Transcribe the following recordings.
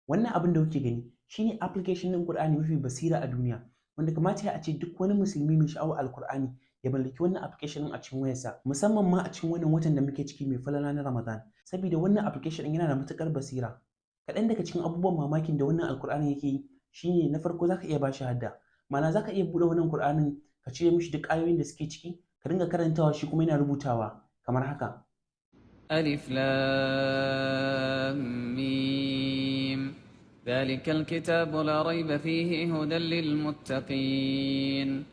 Wannan abin da kuke gani shine application ɗin Qur'ani mafi basira a duniya, wanda kamata a ce duk wani musulmi mai sha'awar Alqur'ani ya mallaki wannan application ɗin a cikin wayarsa, musamman ma a cikin wannan watan da muke ciki mai falala na Ramadan. Saboda wannan application ɗin yana da matuƙar basira. Kaɗan daga cikin abubuwan mamakin da wannan Alqur'ani yake yi shine na farko zaka iya bashi hadda. Ma'ana zaka iya buɗe wannan Qur'anin ka cire mishi duk ayoyin da suke ciki, ka dinga karantawa shi kuma yana rubutawa kamar haka. ألف لام ميم ذلك الكتاب لا ريب فيه هدى للمتقين.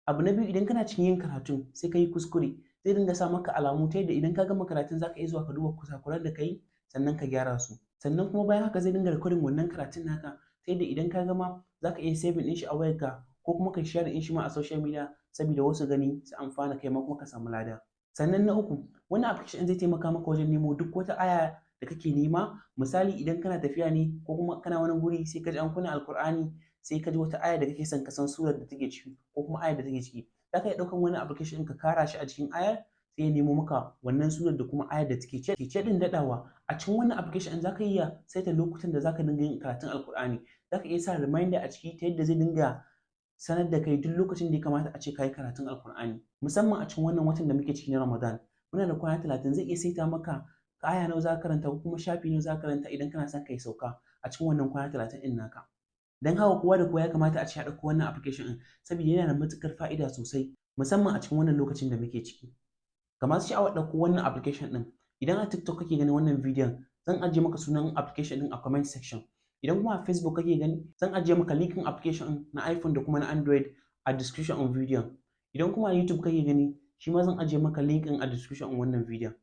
Abu na biyu, idan kana cikin yin karatu sai ka yi kuskure, zai dinga sa maka alamu ta yadda idan ka gama karatun zaka iya zuwa ka duba kusakuran da ka yi sannan ka gyara su. Sannan kuma bayan haka zai dinga recording wannan karatun naka ta yadda idan ka gama zaka iya saving ɗin shi a wayarka ko kuma ka share ɗin shi ma a social media saboda wasu gani su amfana kai ma kuma ka samu lada. Sannan na uku, wannan application zai taimaka maka wajen nemo duk wata aya da kake nema. Misali idan kana tafiya ne ko kuma kana wani guri sai ka ji an kunna Alqur'ani, sai ka ji wata aya da kake son ka san surar da take ciki ko kuma ayar da take ciki, zaka iya ɗaukan wani application ka kara shi a cikin ayar sai ya nemo maka wannan surar da kuma ayar da take ciki. Ke din daɗawa a cikin wannan application zaka iya saita lokutan da zaka dinga yin karatun Alqur'ani, zaka iya sa reminder a ciki ta yadda zai dinga sanar da kai duk lokacin da ya kamata a ce ka yi karatun Alqur'ani. Musamman a cikin wannan watan da muke ciki na Ramadan, muna da kwana 30, zai iya saita maka aya nawa za ka karanta ko kuma shafi nawa za ka karanta idan kana son ka yi sauka a cikin wannan kwana 30 ɗin naka. Don haka kowa da kowa ya kamata a ce ya ɗauko wannan application ɗin saboda yana da matuƙar fa'ida sosai, musamman a cikin wannan lokacin da muke ciki. Ga masu sha'awar ɗauko wannan application ɗin, idan a TikTok kake ganin wannan bidiyon zan ajiye maka sunan application ɗin a comment section. Idan kuma a Facebook kake gani zan ajiye maka linkin application ɗin na iPhone da kuma na Android a description on bidiyon. Idan kuma a YouTube kake gani shi ma zan ajiye maka linkin a description on wannan bidiyon.